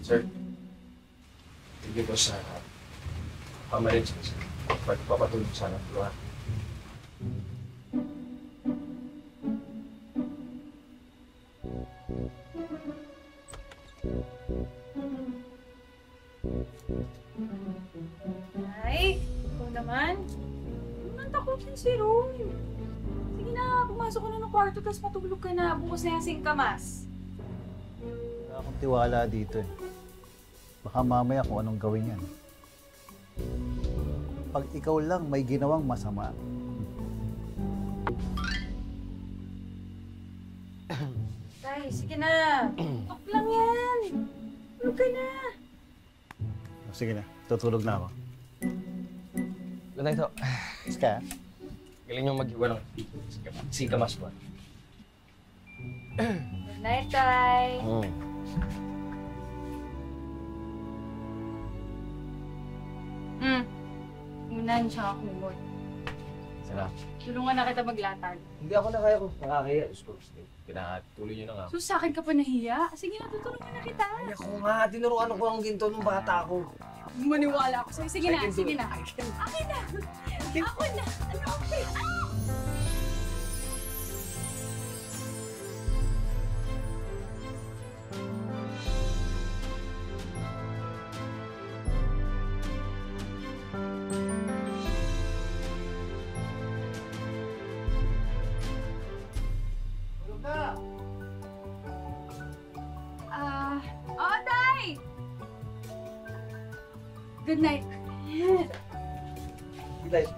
Sir, thank you po sa pamarin sa pagpapatulog sa anak ko. Ay, ikaw naman. Nantakutin si Ron. Sige na, pumasok ka na ng kwarto tapos matulog ka na. Bukas na yung singkamas. Wala akong tiwala dito eh. Baka mamaya kung anong gawin yan. Pag ikaw lang may ginawang masama. Tay, sige na. Tok lang yan. Tulog ka na. Sige na, tutulog na ako. Good night, ho. Iska. Galing yung mag-iwa ng singkamas ko. Good night, Tay. Unan siya kumot. Salamat. Tulungan na kita maglatag. Hindi ako nakaya ko. Nakakaya. Diyos ko. Pinatuloy niyo na nga. So sa akin ka pa nahiya? Sige na, tutulungan na kita. Ay, ako nga. Tinuruan ko ang ginto nung bata ako. Maniwala ako sa'yo. Sige na, sige na. I can. Akin na! Ako na! Ano ako? Tulog na! Oo, Tay! Good night. Good night.